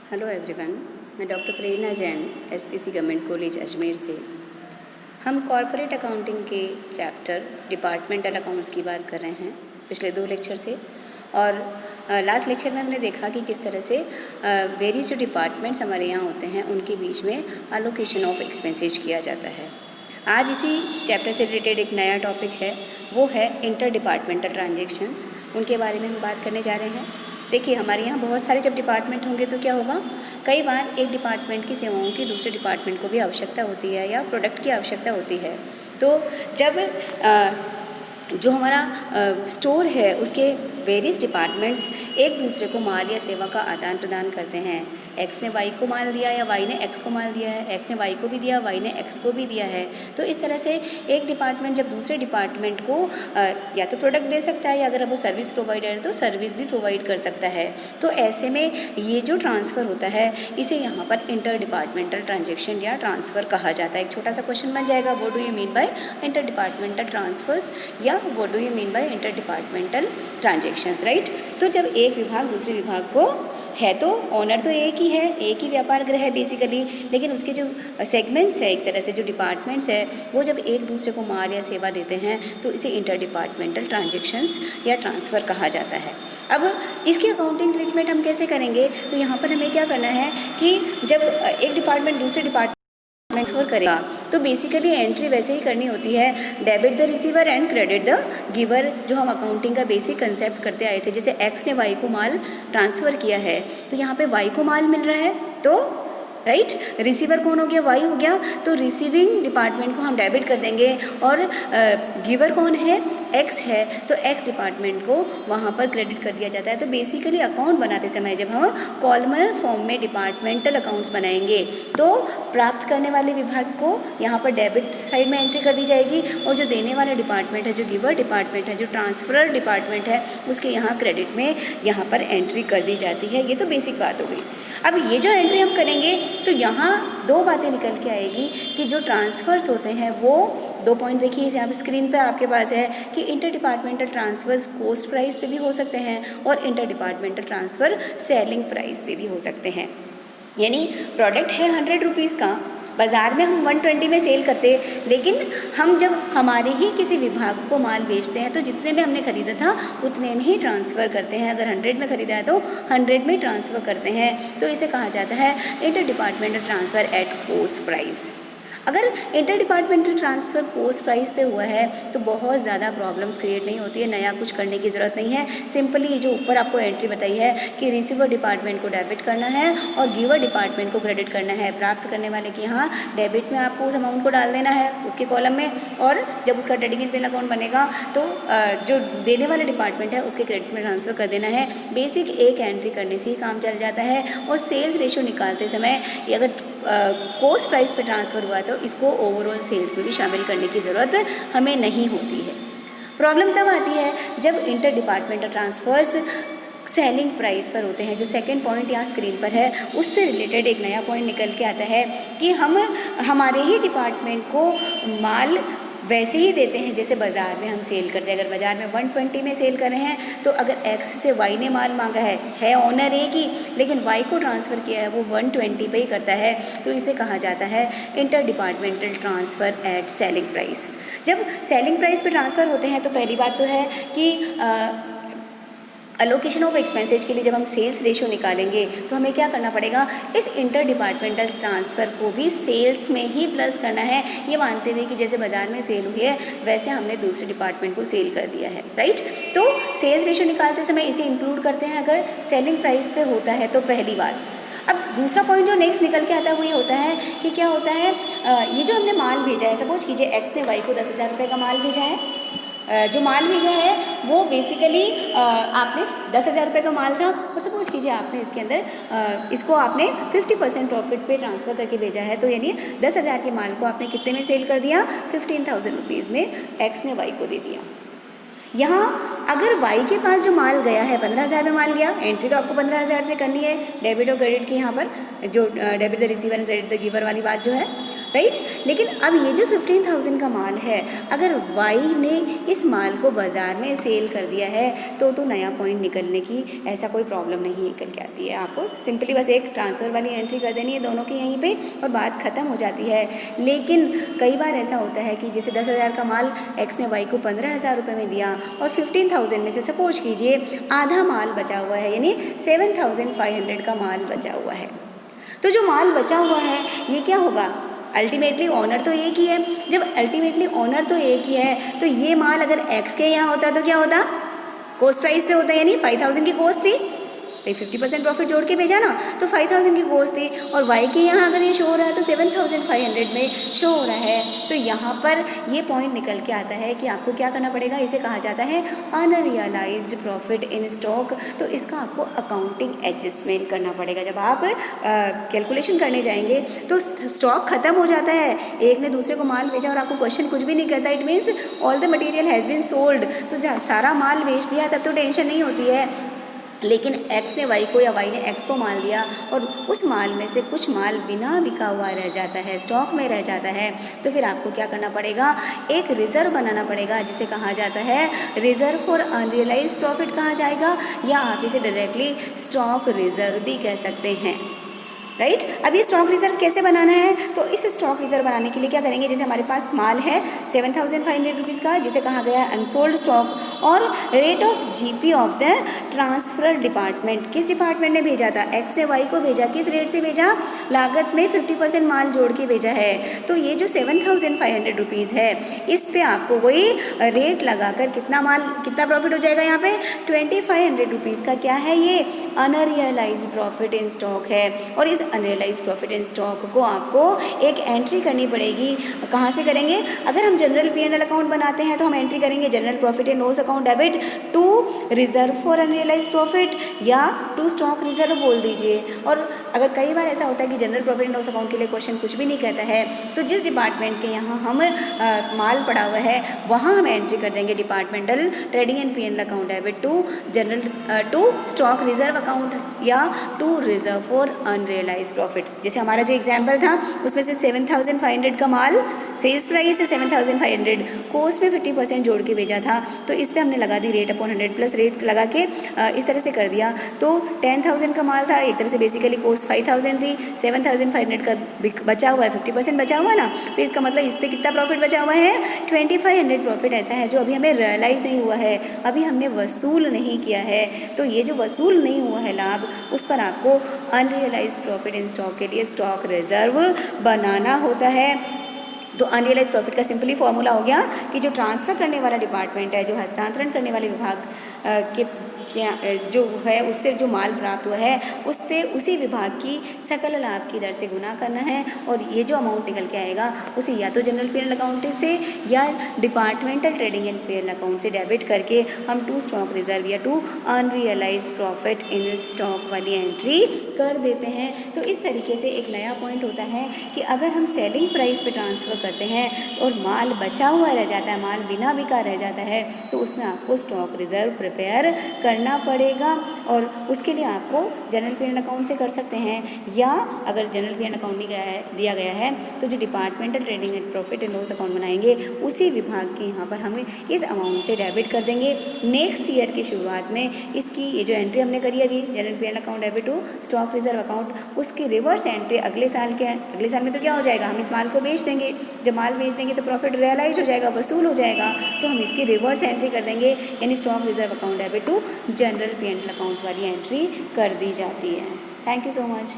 Hello everyone, मैं doctor Prerna Jain SPC government college Ajmer से। हम कॉरपोरेट अकाउंटिंग के चैप्टर डिपार्टमेंटल अकाउंट्स की बात कर रहे हैं पिछले 2 लेक्चर से। और लास्ट लेक्चर में हमने देखा कि किस तरह से वेरियस जो डिपार्टमेंट्स हमारे यहाँ होते हैं उनके बीच में अलोकेशन ऑफ एक्सपेंसेस किया जाता है। आज इसी चैप्टर से रिलेटेड एक नया टॉपिक है, वो है इंटर डिपार्टमेंटल ट्रांजेक्शन्स। उनके बारे में हम बात करने जा रहे हैं। देखिए, हमारे यहाँ बहुत सारे जब डिपार्टमेंट होंगे तो क्या होगा, कई बार एक डिपार्टमेंट की सेवाओं की दूसरे डिपार्टमेंट को भी आवश्यकता होती है या प्रोडक्ट की आवश्यकता होती है। तो जब जो हमारा स्टोर है उसके वेरियस डिपार्टमेंट्स एक दूसरे को माल या सेवा का आदान प्रदान करते हैं। एक्स ने वाई को माल दिया या वाई ने एक्स को माल दिया है, एक्स ने वाई को भी दिया, वाई ने एक्स को भी दिया है। तो इस तरह से एक डिपार्टमेंट जब दूसरे डिपार्टमेंट को या तो प्रोडक्ट दे सकता है या अगर वो सर्विस प्रोवाइडर है तो सर्विस भी प्रोवाइड कर सकता है। तो ऐसे में ये जो ट्रांसफ़र होता है इसे यहाँ पर इंटर डिपार्टमेंटल ट्रांजेक्शन या ट्रांसफ़र कहा जाता है। एक छोटा सा क्वेश्चन बन जाएगा, what do you mean by inter departmental transfers या what do you mean by inter departmental transactions, right. तो जब एक विभाग दूसरे विभाग को है तो ऑनर तो एक ही है, एक ही व्यापार गृह है बेसिकली, लेकिन उसके जो सेगमेंट्स है, एक तरह से जो डिपार्टमेंट्स है, वो जब एक दूसरे को माल या सेवा देते हैं तो इसे इंटर डिपार्टमेंटल ट्रांजेक्शन्स या ट्रांसफ़र कहा जाता है। अब इसकी अकाउंटिंग ट्रीटमेंट हम कैसे करेंगे, तो यहाँ पर हमें क्या करना है कि जब एक डिपार्टमेंट दूसरे डिपार्टमेंट ट्रांसफ़र करेगा तो बेसिकली एंट्री वैसे ही करनी होती है, debit the receiver and credit the giver. जो हम अकाउंटिंग का बेसिक कंसेप्ट करते आए थे, जैसे एक्स ने वाई को माल ट्रांसफ़र किया है तो यहाँ पे वाई को माल मिल रहा है तो राइट, रिसीवर कौन हो गया, वाई हो गया, तो रिसीविंग डिपार्टमेंट को हम डेबिट कर देंगे और गिवर कौन है, एक्स है, तो एक्स डिपार्टमेंट को वहाँ पर क्रेडिट कर दिया जाता है। तो बेसिकली अकाउंट बनाते समय जब हम कॉलमनर फॉर्म में डिपार्टमेंटल अकाउंट्स बनाएंगे तो प्राप्त करने वाले विभाग को यहाँ पर डेबिट साइड में एंट्री कर दी जाएगी और जो देने वाला डिपार्टमेंट है, जो गिवर डिपार्टमेंट है, जो ट्रांसफरर डिपार्टमेंट है, उसके यहाँ क्रेडिट में यहाँ पर एंट्री कर दी जाती है। ये तो बेसिक बात हो गई। अब ये जो एंट्री हम करेंगे तो यहाँ 2 बातें निकल के आएगी कि जो ट्रांसफ़र्स होते हैं वो 2 पॉइंट देखिए यहाँ पे स्क्रीन पर आपके पास है कि inter departmental transfers cost price पे भी हो सकते हैं और inter departmental transfer selling price पे भी हो सकते हैं। यानी प्रोडक्ट है 100 रुपीज़ का, बाज़ार में हम 120 में सेल करते, लेकिन हम जब हमारे ही किसी विभाग को माल बेचते हैं तो जितने में हमने ख़रीदा था उतने में ही ट्रांसफ़र करते हैं। अगर 100 में ख़रीदा है तो 100 में ट्रांसफ़र करते हैं। तो इसे कहा जाता है inter departmental transfer at cost price. अगर inter departmental transfer cost price पे हुआ है तो बहुत ज़्यादा प्रॉब्लम्स क्रिएट नहीं होती है, नया कुछ करने की ज़रूरत नहीं है। सिंपली ये जो ऊपर आपको एंट्री बताई है कि रिसीवर डिपार्टमेंट को डेबिट करना है और गिवर डिपार्टमेंट को क्रेडिट करना है। प्राप्त करने वाले के यहाँ डेबिट में आपको उस अमाउंट को डाल देना है उसके कॉलम में, और जब उसका डेडिकेट बिल अकाउंट बनेगा तो जो देने वाला डिपार्टमेंट है उसके क्रेडिट में ट्रांसफ़र कर देना है। बेसिक एक एंट्री करने से ही काम चल जाता है। और सेल्स रेशो निकालते समय अगर कॉस्ट प्राइस पे ट्रांसफ़र हुआ तो इसको ओवरऑल सेल्स में भी शामिल करने की ज़रूरत हमें नहीं होती है। प्रॉब्लम तब आती है जब inter departmental transfers selling price पर होते हैं। जो सेकंड पॉइंट यहाँ स्क्रीन पर है उससे रिलेटेड एक नया पॉइंट निकल के आता है कि हम हमारे ही डिपार्टमेंट को माल वैसे ही देते हैं जैसे बाज़ार में हम सेल करते हैं। अगर बाज़ार में 120 में सेल कर रहे हैं तो अगर एक्स से वाई ने माल मांगा है ऑनर एक ही, लेकिन वाई को ट्रांसफ़र किया है वो 120 पे ही करता है, तो इसे कहा जाता है inter departmental transfer at selling price. जब सेलिंग प्राइस पे ट्रांसफ़र होते हैं तो पहली बात तो है कि अलोकेशन ऑफ एक्सपेंसेज के लिए जब हम सेल्स रेशो निकालेंगे तो हमें क्या करना पड़ेगा, इस इंटर डिपार्टमेंटल ट्रांसफ़र को भी सेल्स में ही प्लस करना है, ये मानते हुए कि जैसे बाज़ार में सेल हुई है वैसे हमने दूसरे डिपार्टमेंट को सेल कर दिया है, राइट। तो सेल्स रेशो निकालते समय इसे इंक्लूड करते हैं अगर सेलिंग प्राइस पे होता है तो पहली बात। अब दूसरा पॉइंट जो नेक्स्ट निकल के आता है वो ये होता है कि क्या होता है, ये जो हमने माल भेजा है, सपोज कीजिए एक्स ने वाई को 10,000 रुपये का माल भेजा है। जो माल भेजा है वो बेसिकली आपने 10,000 रुपये का माल था और सपोज कीजिए आपने इसके अंदर इसको आपने 50% प्रॉफिट पे ट्रांसफ़र करके भेजा है। तो यानी 10,000 के माल को आपने कितने में सेल कर दिया, 15,000 रुपीज़ में एक्स ने वाई को दे दिया। यहाँ अगर वाई के पास जो माल गया है 15,000 में माल गया, एंट्री तो आपको 15,000 से करनी है, डेबिट और क्रेडिट की यहाँ पर जो debit the receiver and credit the giver वाली बात जो है, राइट। लेकिन अब ये जो 15,000 का माल है, अगर वाई ने इस माल को बाज़ार में सेल कर दिया है तो नया पॉइंट निकलने की ऐसा कोई प्रॉब्लम नहीं निकल के आती है। आपको सिंपली बस एक ट्रांसफ़र वाली एंट्री कर देनी है दोनों की यहीं पे और बात ख़त्म हो जाती है। लेकिन कई बार ऐसा होता है कि जैसे 10,000 का माल एक्स ने वाई को 15,000 रुपये में दिया और 15,000 में से सपोज कीजिए आधा माल बचा हुआ है, यानी 7,500 का माल बचा हुआ है। तो जो माल बचा हुआ है ये क्या होगा, अल्टीमेटली ऑनर तो एक ही है। जब अल्टीमेटली ऑनर तो एक ही है तो ये माल अगर एक्स के यहाँ होता तो क्या होता, कॉस्ट प्राइस पे होता, यानी 5,000 की कॉस्ट थी, 50% प्रॉफिट जोड़ के भेजा ना, तो 5,000 की कॉस्ट थी। और वाई के यहाँ अगर ये शो हो रहा है तो 7,500 में शो हो रहा है। तो यहाँ पर ये पॉइंट निकल के आता है कि आपको क्या करना पड़ेगा, इसे कहा जाता है अनरियलाइज्ड प्रॉफिट इन स्टॉक। तो इसका आपको अकाउंटिंग एडजस्टमेंट करना पड़ेगा। जब आप कैलकुलेशन करने जाएंगे तो स्टॉक खत्म हो जाता है, एक ने दूसरे को माल भेजा और आपको क्वेश्चन कुछ भी नहीं कहता, it means all the material has been sold. तो सारा माल बेच दिया तब तो टेंशन नहीं होती है। लेकिन एक्स ने वाई को या वाई ने एक्स को माल दिया और उस माल में से कुछ माल बिना बिका हुआ रह जाता है, स्टॉक में रह जाता है, तो फिर आपको क्या करना पड़ेगा, एक रिज़र्व बनाना पड़ेगा जिसे कहा जाता है रिज़र्व फॉर अनरियलाइज्ड प्रॉफिट कहा जाएगा, या आप इसे डायरेक्टली स्टॉक रिज़र्व भी कह सकते हैं। राइट। अब ये स्टॉक रिजर्व कैसे बनाना है, तो इस स्टॉक रिजर्व बनाने के लिए क्या करेंगे, जैसे हमारे पास माल है 7,500 रुपीज़ का जिसे कहा गया है अनसोल्ड स्टॉक, और rate of GP of the transfer department, किस डिपार्टमेंट ने भेजा था, एक्स ने वाई को भेजा, किस रेट से भेजा, लागत में 50% माल जोड़ के भेजा है। तो ये जो 7,500 रुपीज़ है इस पे आपको वही रेट लगाकर कितना प्रॉफिट हो जाएगा, यहाँ पे 2,500 रुपीज़ का क्या है, ये अनरियलाइज्ड प्रॉफिट इन स्टॉक है। और इस अनरियलाइज्ड प्रॉफिट इन स्टॉक को आपको एक एंट्री करनी पड़ेगी। कहाँ से करेंगे, अगर हम जनरल P&L अकाउंट बनाते हैं तो हम एंट्री करेंगे general profit and loss account debit to reserve for unrealised profit या टू स्टॉक रिजर्व बोल दीजिए। और अगर कई बार ऐसा होता है कि general profit and loss account के लिए क्वेश्चन कुछ भी नहीं कहता है तो जिस डिपार्टमेंट के यहाँ हम माल पड़ा हुआ है वहाँ हम एंट्री कर देंगे departmental trading and P&L account debit to general to stock reserve account या to reserve for unrealised profit. जैसे हमारा जो एग्जाम्पल था उसमें से 7,500 का माल सेल्स प्राइस है 7,500, कॉस्ट में 50% जोड़ के भेजा था, तो इस पर हमने लगा the rate upon 100 plus rate लगा के इस तरह से कर दिया। तो 10,000 का माल था, एक तरह से बेसिकली कॉस्ट 5,000 थी, 7,500 का बचा हुआ है, 50% बचा हुआ ना, तो इसका मतलब इस पर कितना प्रॉफिट बचा हुआ है, 2,500 प्रॉफिट ऐसा है जो अभी हमें रियलाइज नहीं हुआ है, अभी हमने वसूल नहीं किया है। तो ये जो वसूल नहीं हुआ है लाभ, उस पर आपको अनरियलाइज्ड प्रॉफिट इन स्टॉक के लिए स्टॉक रिजर्व बनाना होता है। तो अनरियलाइज्ड प्रॉफिट का सिंपली फॉर्मूला हो गया कि जो ट्रांसफ़र करने वाला डिपार्टमेंट है, जो हस्तांतरण करने वाले विभाग के जो है उससे जो माल प्राप्त हुआ है उससे उसी विभाग की सकल लाभ की दर से गुना करना है, और ये जो अमाउंट निकल के आएगा उसे या तो जनरल P&L अकाउंट से या departmental trading and P&L account से डेबिट करके हम टू स्टॉक रिजर्व या to unrealised profit in stock वाली एंट्री कर देते हैं। तो इस तरीके से एक नया पॉइंट होता है कि अगर हम सेलिंग प्राइस पे ट्रांसफ़र करते हैं और माल बचा हुआ रह जाता है, माल बिना बिका रह जाता है, तो उसमें आपको स्टॉक रिजर्व प्रिपेयर करना पड़ेगा। और उसके लिए आपको जनरल P&L अकाउंट से कर सकते हैं, या अगर जनरल P&L अकाउंट नहीं दिया गया है तो जो departmental trading and profit and loss account बनाएंगे उसी विभाग के यहाँ पर हम इस अमाउंट से डेबिट कर देंगे। नेक्स्ट ईयर की शुरुआत में इसकी ये जो एंट्री हमने करी अभी general P&L account debit to stock reserve account, उसकी रिवर्स एंट्री अगले साल में तो क्या हो जाएगा, हम इस माल को बेच देंगे, जब माल बेच देंगे तो प्रॉफिट रियलाइज हो जाएगा, वसूल हो जाएगा, तो हम इसकी रिवर्स एंट्री कर देंगे, यानी stock reserve account debit to general P&L account वाली एंट्री कर दी जाती है। Thank you so much.